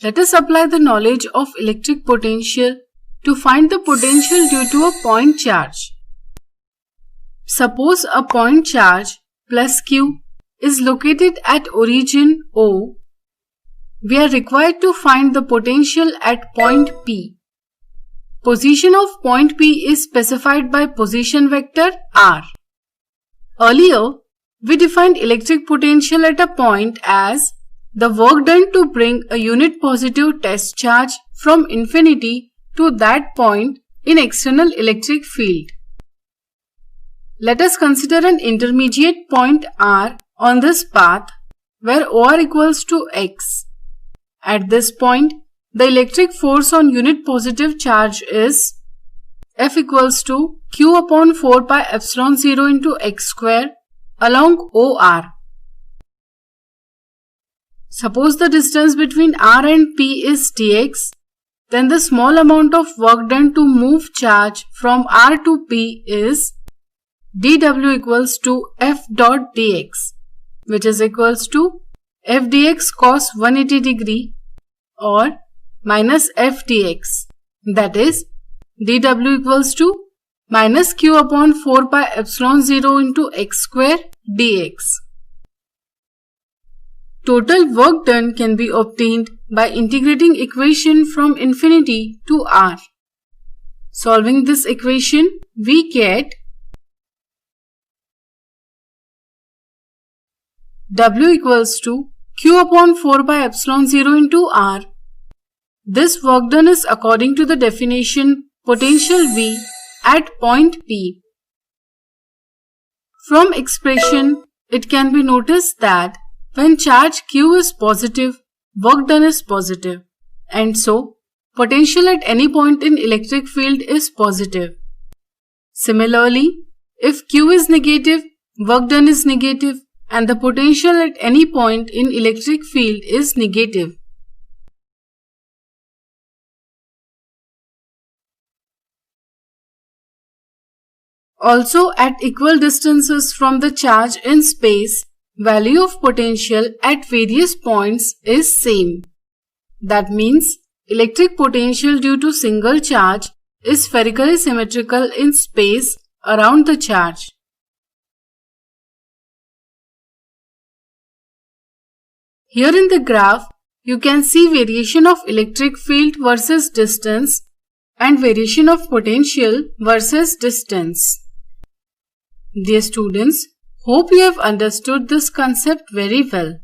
Let us apply the knowledge of electric potential to find the potential due to a point charge. Suppose a point charge plus Q is located at origin O. We are required to find the potential at point P. Position of point P is specified by position vector R. Earlier, we defined electric potential at a point as the work done to bring a unit positive test charge from infinity to that point in external electric field. Let us consider an intermediate point R on this path where OR equals to X. At this point, the electric force on unit positive charge is F equals to Q upon 4 pi epsilon 0 into X square along OR. Suppose the distance between R and P is dx, then the small amount of work done to move charge from R to P is dW equals to F dot dx, which is equals to F dx cos 180 degree or minus F dx, that is dW equals to minus Q upon 4 pi epsilon 0 into X square dx. Total work done can be obtained by integrating equation from infinity to R. Solving this equation, we get W equals to Q upon 4 pi epsilon 0 into R. This work done is according to the definition potential V at point P. From expression, it can be noticed that when charge Q is positive, work done is positive, and so potential at any point in electric field is positive. Similarly, if Q is negative, work done is negative, and the potential at any point in electric field is negative. Also, at equal distances from the charge in space, value of potential at various points is same. That means electric potential due to single charge is spherically symmetrical in space around the charge. Here in the graph, you can see variation of electric field versus distance and variation of potential versus distance. Dear students, hope you have understood this concept very well.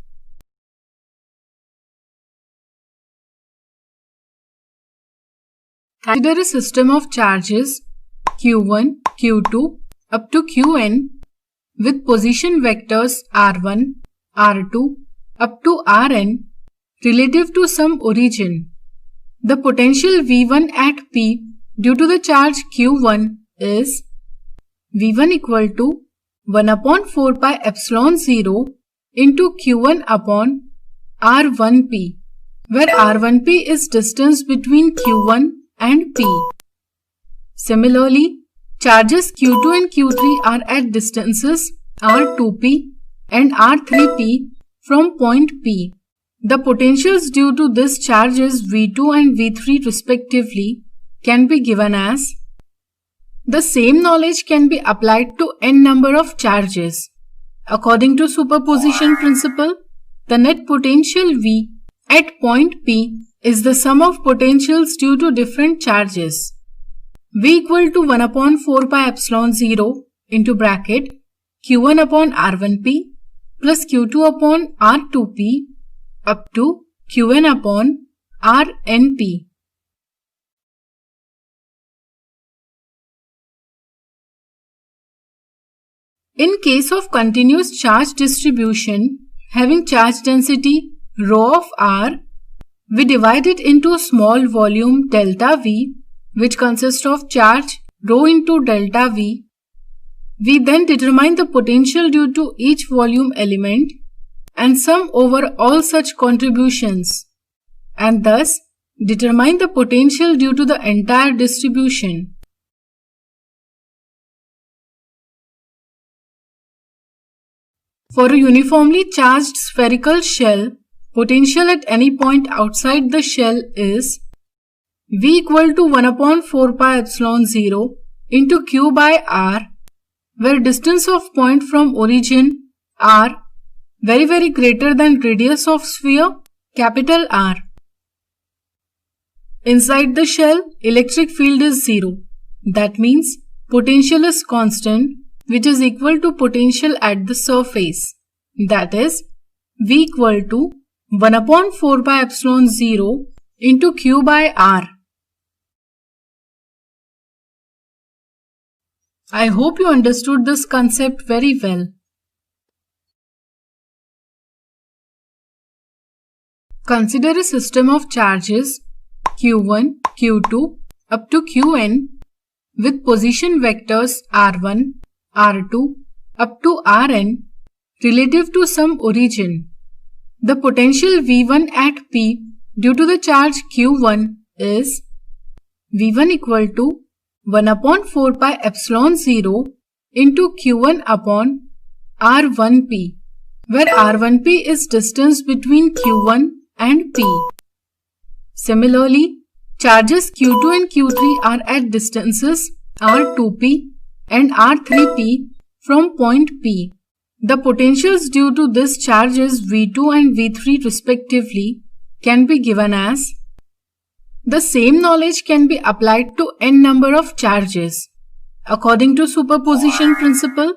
Consider a system of charges Q1, Q2 up to Qn with position vectors R1, R2 up to Rn relative to some origin. The potential V1 at P due to the charge Q1 is V1 equal to 1 upon 4 pi epsilon 0 into Q1 upon R1P, where R1P is distance between Q1 and P. Similarly, charges Q2 and Q3 are at distances R2P and R3P from point P. The potentials due to this charges V2 and V3 respectively can be given as. The same knowledge can be applied to n number of charges. According to superposition principle, the net potential V at point P is the sum of potentials due to different charges. V equal to 1 upon 4 pi epsilon 0 into bracket Q1 upon R1P plus Q2 upon R2P up to Qn upon Rnp. In case of continuous charge distribution having charge density rho of R, we divide it into small volume delta V, which consists of charge rho into delta V. We then determine the potential due to each volume element and sum over all such contributions, and thus determine the potential due to the entire distribution. For a uniformly charged spherical shell, potential at any point outside the shell is V equal to 1 upon 4 pi epsilon 0 into Q by R, where distance of point from origin R very greater than radius of sphere capital R. Inside the shell, electric field is 0. That means potential is constant, which is equal to potential at the surface. That is V equal to 1 upon 4 pi epsilon 0 into Q by R. I hope you understood this concept very well. Consider a system of charges Q1, Q2 up to Qn with position vectors R1, R2 up to Rn relative to some origin. The potential V1 at P due to the charge Q1 is V1 equal to 1 upon 4 pi epsilon 0 into Q1 upon R1P, where R1P is distance between Q1 and P. Similarly, charges Q2 and Q3 are at distances R2P and R3P from point P. The potentials due to this charges V2 and V3 respectively can be given as. The same knowledge can be applied to n number of charges. According to superposition principle,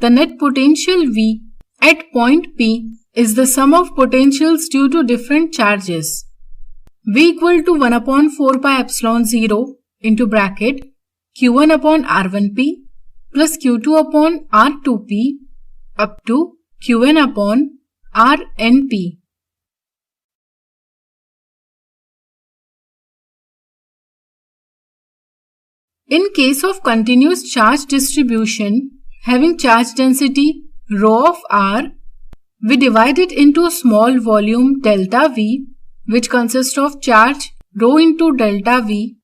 the net potential V at point P is the sum of potentials due to different charges. V equal to 1 upon 4 pi epsilon 0 into bracket Q1 upon R1P plus Q2 upon R2P up to Qn upon Rnp. In case of continuous charge distribution having charge density rho of R, we divide it into small volume delta V, which consists of charge rho into delta V.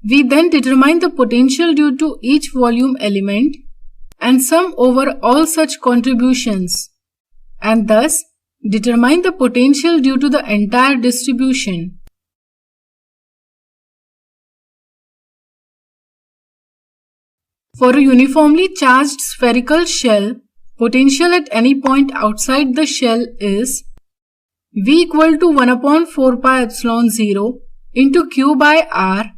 We then determine the potential due to each volume element and sum over all such contributions, and thus determine the potential due to the entire distribution. For a uniformly charged spherical shell, potential at any point outside the shell is V equal to 1 upon 4 pi epsilon 0 into Q by R,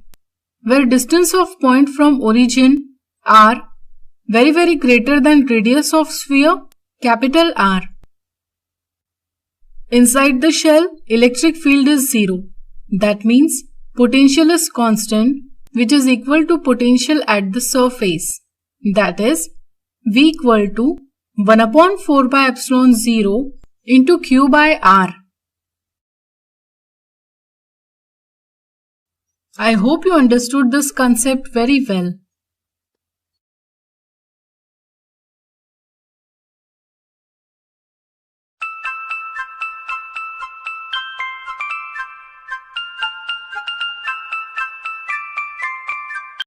where distance of point from origin R very greater than radius of sphere capital R. Inside the shell, electric field is 0. That means potential is constant, which is equal to potential at the surface. That is V equal to 1 upon 4 pi epsilon 0 into Q by R. I hope you understood this concept very well.